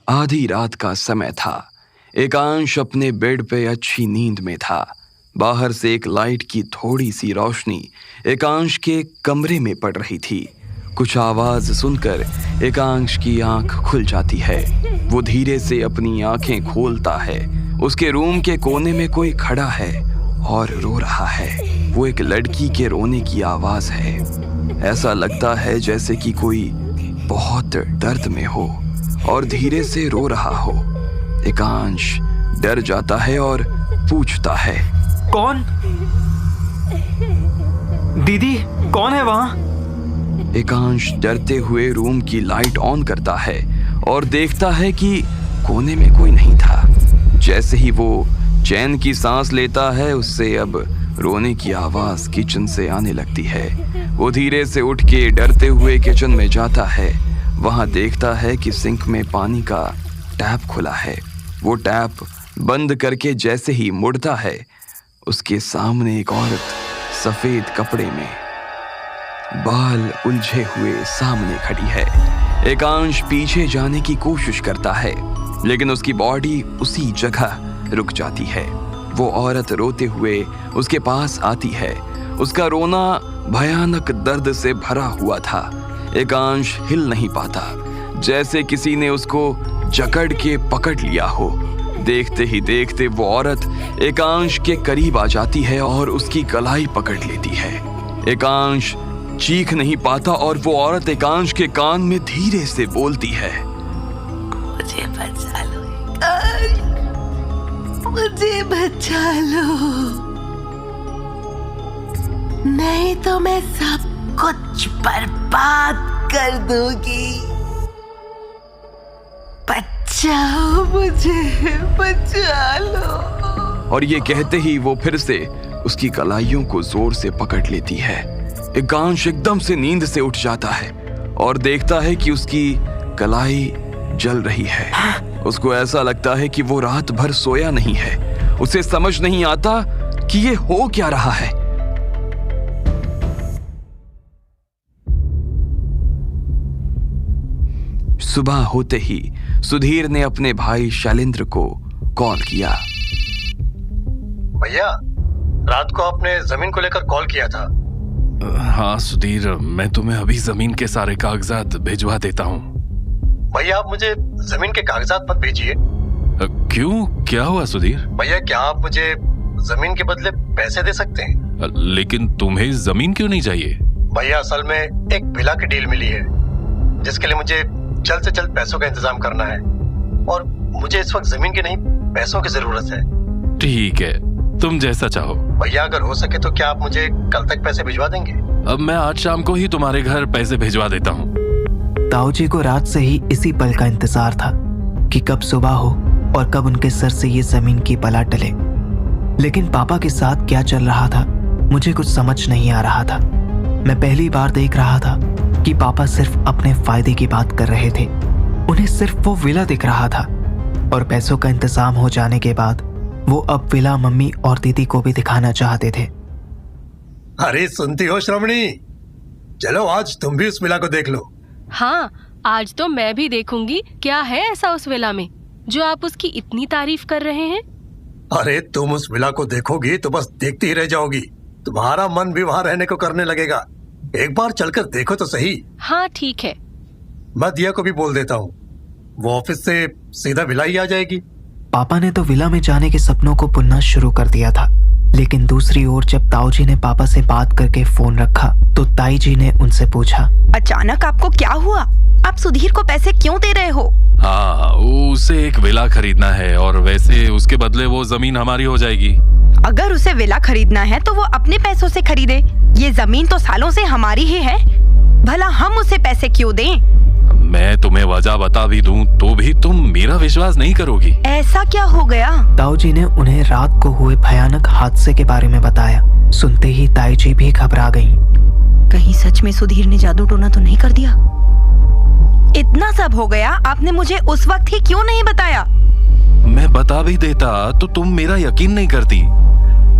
आधी रात का समय था। एकांश अपने बेड पे अच्छी नींद में था। बाहर से एक लाइट की थोड़ी सी रोशनी एकांश के कमरे में पड़ रही थी। कुछ आवाज सुनकर एकांश की आंख खुल जाती है। वो धीरे से अपनी आंखें खोलता है। उसके रूम के कोने में कोई खड़ा है और रो रहा है। वो एक लड़की के रोने की आवाज है। ऐसा लगता है जैसे कि कोई बहुत दर्द में हो और धीरे से रो रहा हो। एकांश डर जाता है और पूछता है, कौन? दीदी, कौन है वहां? एकांश डरते हुए रूम की लाइट ऑन करता है और देखता है कि कोने में कोई नहीं था। जैसे ही वो चैन की सांस लेता है, उससे अब रोने की आवाज किचन से आने लगती है। वो धीरे से उठ के डरते हुए किचन में जाता है। वहां देखता है कि सिंक में पानी का टैप खुला है। वो टैप बंद करके जैसे ही मुड़ता है, उसके सामने एक औरत सफेद कपड़े में बाल उलझे हुए सामने खड़ी है। एकांश पीछे जाने की कोशिश करता है, लेकिन उसकी बॉडी उसी जगह रुक जाती है। वो औरत रोते हुए उसके पास आती है। उसका रोना भयानक दर्द से भरा हुआ था। एकांश हिल नहीं पाता, जैसे किसी ने उसको जकड़ के पकड़ लिया हो। देखते ही देखते वो औरत एकांश के करीब आ जाती है और उसकी कलाई पकड़ लेती है। एकांश चीख नहीं पाता और वो औरत एकांश के कान में धीरे से बोलती है, मुझे बचा लो एकांश, मुझे बचा लो, नहीं तो मैं सब कुछ बर्बाद कर दूंगी। बचाओ मुझे, बचा लो। और ये कहते ही वो फिर से उसकी कलाइयों को जोर से पकड़ लेती है। एकांश एकदम से नींद से उठ जाता है और देखता है कि उसकी कलाई जल रही है। उसको ऐसा लगता है कि वो रात भर सोया नहीं है। उसे समझ नहीं आता कि ये हो क्या रहा है। सुबह होते ही सुधीर ने अपने भाई शैलेंद्र को कॉल किया। भैया, रात को आपने जमीन को लेकर कॉल किया था। हाँ सुधीर, मैं तुम्हें अभी जमीन के सारे कागजात भिजवा देता हूँ। भैया, आप मुझे जमीन के कागजात मत भेजिए। क्यों, क्या हुआ सुधीर? भैया, क्या आप मुझे जमीन के बदले पैसे दे सकते हैं? लेकिन तुम्हें जमीन क्यों नहीं चाहिए? भैया, असल में एक विला की डील मिली है, जिसके लिए मुझे जल्द से जल्द पैसों का इंतजाम करना है और मुझे इस वक्त जमीन की नहीं, पैसों की जरूरत है। ठीक है, तुम जैसा चाहो। भैया, अगर हो सके तो क्या आप मुझे कल तक पैसे भिजवा देंगे? अब मैं आज शाम को ही तुम्हारे घर पैसे भिजवा देता हूँ। ताऊजी को रात से ही इसी पल का इंतजार था कि कब सुबह हो और कब उनके सर से ये जमीन की बला टले। लेकिन पापा के साथ क्या चल रहा था, मुझे कुछ समझ नहीं आ रहा था। मैं पहली बार देख रहा था कि पापा सिर्फ अपने फायदे की बात कर रहे थे। उन्हें सिर्फ वो विला दिख रहा था और पैसों का इंतजाम हो जाने के बाद वो अब विला मम्मी और दीदी को भी दिखाना चाहते थे। अरे सुनती हो श्रवणी, चलो आज तुम भी उस विला को देख लो। हाँ, आज तो मैं भी देखूंगी क्या है ऐसा उस विला में जो आप उसकी इतनी तारीफ कर रहे हैं। अरे तुम उस विला को देखोगी तो बस देखती ही रह जाओगी। तुम्हारा मन भी वहाँ रहने को करने लगेगा। एक बार चलकर देखो तो सही। हाँ ठीक है। मैं दिया को भी बोल देता हूँ, वो ऑफिस से सीधा विला ही आ जाएगी। पापा ने तो विला में जाने के सपनों को बुनना शुरू कर दिया था। लेकिन दूसरी ओर जब ताऊजी ने पापा से बात करके फोन रखा तो ताई जी ने उनसे पूछा, अचानक आपको क्या हुआ? आप सुधीर को पैसे क्यों दे रहे हो? हाँ, उसे एक विला खरीदना है और वैसे उसके बदले वो जमीन हमारी हो जाएगी। अगर उसे विला खरीदना है तो वो अपने पैसों से खरीदे। ये जमीन तो सालों से हमारी ही है, भला हम उसे पैसे क्यों दें? मैं तुम्हें वजह बता भी दूं तो भी तुम मेरा विश्वास नहीं करोगी। ऐसा क्या हो गया? ताऊजी ने उन्हें रात को हुए भयानक हादसे के बारे में बताया। सुनते ही ताई जी भी घबरा गईं। कहीं सच में सुधीर ने जादू टोना तो नहीं कर दिया? इतना सब हो गया, आपने मुझे उस वक्त ही क्यों नहीं बताया? मैं बता भी देता तो तुम मेरा यकीन नहीं करती।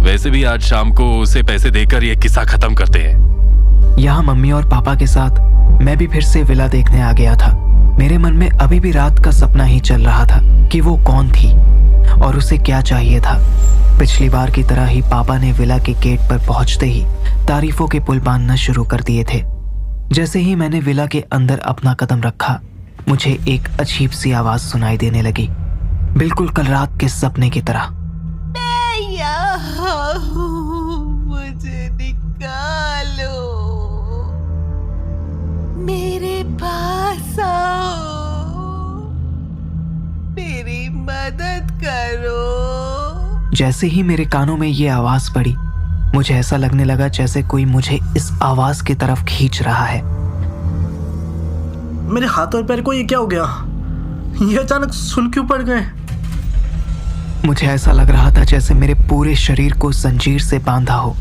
वैसे भी आज शाम को उसे पैसे देकर ये किस्सा खत्म करते हैं। यहाँ मम्मी और पापा के साथ मैं भी फिर से विला देखने आ गया था। मेरे मन में अभी भी रात का सपना ही चल रहा था कि वो कौन थी और उसे क्या चाहिए था। पिछली बार की तरह ही पापा ने विला के गेट पर पहुंचते ही तारीफों के पुल बांधना शुरू कर दिए थे। जैसे ही मैंने विला के अंदर अपना कदम रखा, मुझे एक अजीब सी आवाज सुनाई देने लगी, बिल्कुल कल रात के सपने की तरह। मैं यहाँ हूँ, मुझे निकालो, मेरे पास आओ, मेरी मदद करो। जैसे ही मेरे कानों में ये आवाज पड़ी, मुझे ऐसा लगने लगा जैसे कोई मुझे इस आवाज की तरफ खींच रहा है। मेरे हाथ और पैर को ये क्या हो गया? ये अचानक सुन क्यों पड़ गए? मुझे ऐसा लग रहा था जैसे मेरे पूरे शरीर को जंजीर से बांधा हो।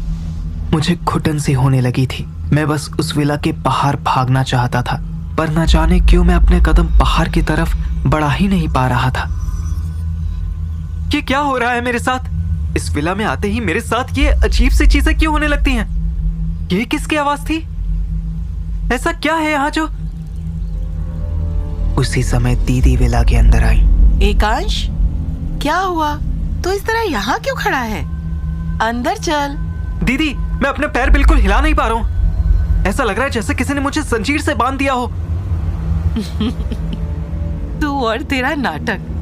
मुझे घुटन सी होने लगी थी। मैं बस उस विला के बाहर भागना चाहता था, पर न जाने क्यों मैं अपने कदम बाहर की तरफ बढ़ा ही नहीं पा रहा था। ये क्या हो रहा है मेरे साथ? इस विला में आते ही मेरे साथ ये अजीब सी चीजें क्यों होने लगती हैं? ये किसकी आवाज थी? ऐसा क्या है यहाँ जो? उसी समय दीदी विला के अंदर आई। एकांश, क्या हुआ? तो इस तरह यहाँ क्यों खड़ा है? अंदर चल। दीदी, मैं अपने पैर बिल्कुल हिला नहीं पा रहा हूँ। ऐसा लग रहा है जैसे किसी ने मुझे जंजीर से बांध दिया हो। तू और तेरा नाटक।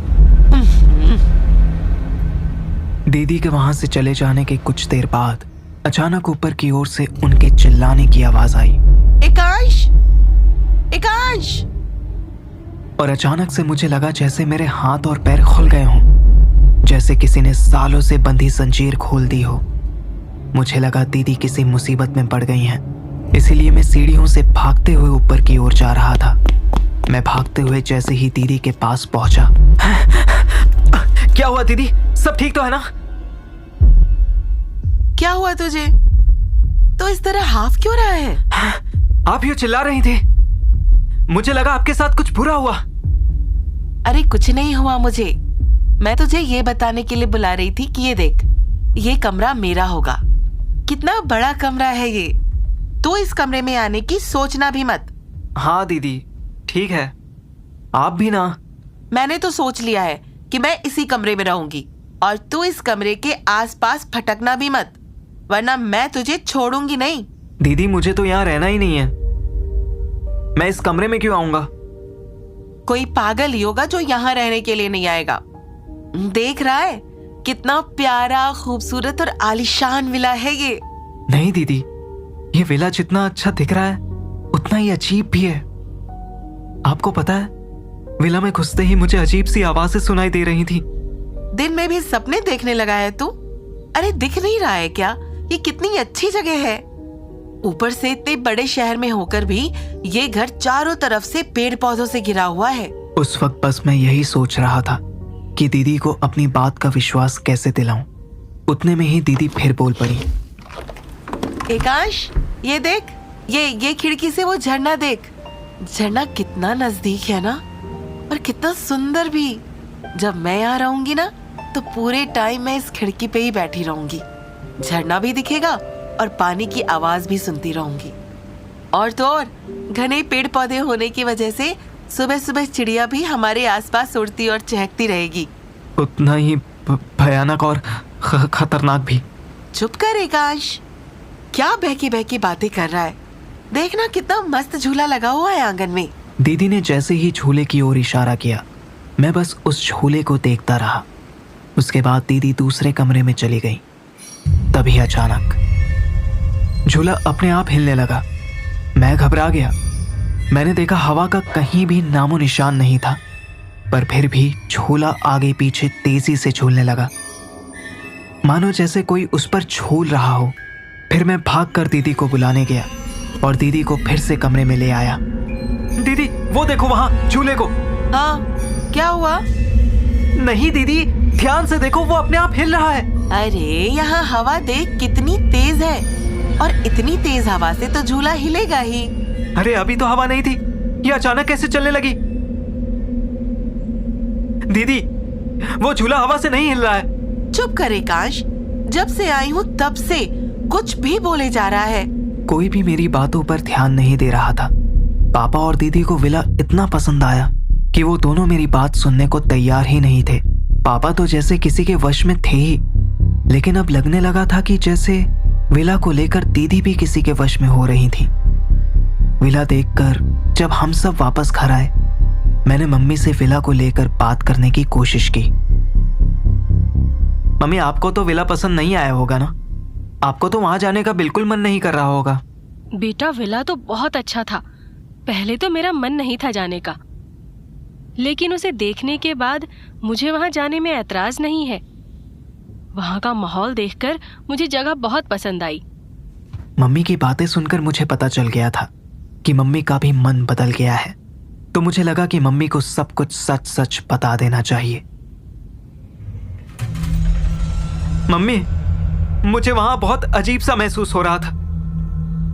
दीदी के वहां से चले जाने के कुछ देर बाद अचानक ऊपर की ओर से उनके चिल्लाने की आवाज आई। एकांश, एकांश। और अचानक से मुझे लगा जैसे मेरे हाथ और पैर खुल गए हों, जैसे किसी ने सालों से बंधी जंजीर खोल दी हो। मुझे लगा दीदी किसी मुसीबत में पड़ गई हैं, इसीलिए मैं सीढ़ियों से भागते हुए ऊपर की ओर जा रहा था। मैं भागते हुए जैसे ही दीदी के पास पहुंचा। क्या हुआ दीदी? सब ठीक तो है ना? क्या हुआ तुझे? तो इस तरह हाफ क्यों रहा है? आप यूं चिल्ला रही थी, मुझे लगा आपके साथ कुछ बुरा हुआ। अरे कुछ नहीं हुआ मुझे। मैं तुझे ये बताने के लिए बुला रही थी कि ये देख, ये कमरा मेरा होगा। कितना बड़ा कमरा है ये। तो इस कमरे में आने की सोचना भी मत। हाँ दीदी, ठीक है। आप भी ना। मैंने तो सोच लिया है कि मैं इसी कमरे में रहूंगी, और तू इस कमरे के आसपास भटकना भी मत, वरना मैं तुझे छोड़ूंगी नहीं। दीदी, मुझे तो यहाँ रहना ही नहीं है। मैं इस कमरे में क्यों आऊंगा? कोई पागल ही होगा जो यहाँ रहने के लिए नहीं आएगा। देख रहा है कितना प्यारा, खूबसूरत और आलीशान विला है ये। नहीं दीदी, ये विला जितना अच्छा दिख रहा है उतना ही अजीब भी है। आपको पता है, विला में घुसते ही मुझे अजीब सी आवाजें सुनाई दे रही थी। दिन में भी सपने देखने लगा है तू? अरे दिख नहीं रहा है क्या ये कितनी अच्छी जगह है? ऊपर से इतने बड़े शहर में होकर भी ये घर चारों तरफ से पेड़ पौधों से घिरा हुआ है। उस वक्त बस मैं यही सोच रहा था कि दीदी को अपनी बात का विश्वास कैसे दिलाऊं। उतने में ही दीदी फिर बोल पड़ी। एकांश, ये देख, ये खिड़की से वो झरना देख। झरना कितना नजदीक है ना, और कितना सुंदर भी। जब मैं यहाँ रहूंगी ना, तो पूरे टाइम मैं इस खिड़की पे ही बैठी रहूंगी। झरना भी दिखेगा और पानी की आवाज भी सुनती रहूंगी। और तो और घने पेड़ पौधे होने की वजह से सुबह सुबह चिड़िया भी हमारे आसपास उड़ती और चहकती रहेगी। उतना ही भयानक और खतरनाक भी। चुप कर एकांश, क्या बहकी बहकी बातें कर रहा है? देखना कितना मस्त झूला लगा हुआ है आंगन में। दीदी ने जैसे ही झूले की ओर इशारा किया, मैं बस उस झूले को देखता रहा। उसके बाद दीदी दूसरे कमरे में चली गई। तभी अचानक झूला अपने आप हिलने लगा। मैं घबरा गया। मैंने देखा हवा का कहीं भी नामो निशान नहीं था, पर फिर भी झूला आगे पीछे तेजी से झूलने लगा, मानो जैसे कोई उस पर झूल रहा हो। फिर मैं भागकर दीदी को बुलाने गया और दीदी को फिर से कमरे में ले आया। दीदी, वो देखो वहां झूले को। हाँ, क्या हुआ? नहीं दीदी, ध्यान से देखो, वो अपने आप हिल रहा है। अरे यहाँ हवा देख कितनी तेज है, और इतनी तेज हवा से तो झूला हिलेगा ही। अरे अभी तो हवा नहीं थी, ये अचानक कैसे चलने लगी? दीदी, वो झूला हवा से नहीं हिल रहा है। चुप कर एकांश, जब से आई हूँ तब से कुछ भी बोले जा रहा है। कोई भी मेरी बातों पर ध्यान नहीं दे रहा था। पापा और दीदी को विला इतना पसंद आया कि वो दोनों मेरी बात सुनने को तैयार ही नहीं थे। पापा तो जैसे किसी के वश में थे ही, लेकिन अब लगने लगा था कि जैसे विला को लेकर दीदी भी किसी के वश में हो रही थी। विला देखकर जब हम सब वापस घर आए, मैंने मम्मी से विला को लेकर बात करने की कोशिश की। मम्मी, आपको तो विला पसंद नहीं आया होगा ना? आपको तो वहां जाने का बिल्कुल मन नहीं कर रहा होगा। बेटा, विला तो बहुत अच्छा था। पहले तो मेरा मन नहीं था जाने का, लेकिन उसे देखने के बाद मुझे वहां जाने में ऐतराज नहीं है। वहां का माहौल देखकर मुझे जगह बहुत पसंद आई। मम्मी की बातें सुनकर मुझे पता चल गया था कि मम्मी का भी मन बदल गया है, तो मुझे लगा कि मम्मी को सब कुछ सच सच बता देना चाहिए। मम्मी, मुझे वहां बहुत अजीब सा महसूस हो रहा था।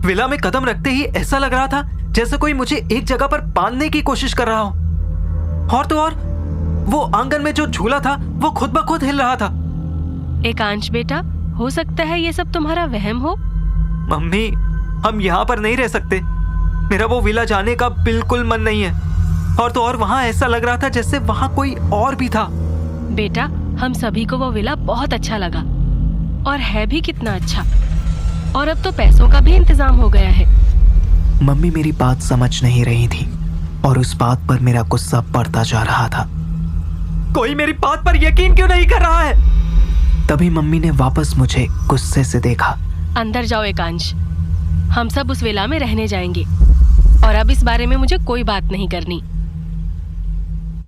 विला में कदम रखते ही ऐसा लग रहा था जैसे कोई मुझे एक जगह पर बांधने की कोशिश कर रहा हो। और तो और वो आंगन में जो झूला था वो खुद ब खुद हिल रहा था। एकांश बेटा, हो सकता है ये सब तुम्हारा वहम हो। मम्मी, हम यहाँ पर नहीं रह सकते। मेरा वो विला जाने का बिल्कुल मन नहीं है। और तो और वहां ऐसा लग रहा था जैसे वहां कोई और भी था। बेटा, हम सभी को वो विला बहुत अच्छा लगा, और है भी कितना अच्छा। और अब तो पैसों का भी इंतजाम हो गया है। मम्मी मेरी बात समझ नहीं रही थी और उस बात पर मेरा गुस्सा बढ़ता जा रहा था। कोई मेरी बात पर यकीन क्यों नहीं कर रहा है? तभी मम्मी ने वापस मुझे गुस्से से देखा। अंदर जाओ एकांश, हम सब उस विला में रहने जाएंगे, और अब इस बारे में मुझे कोई बात नहीं करनी।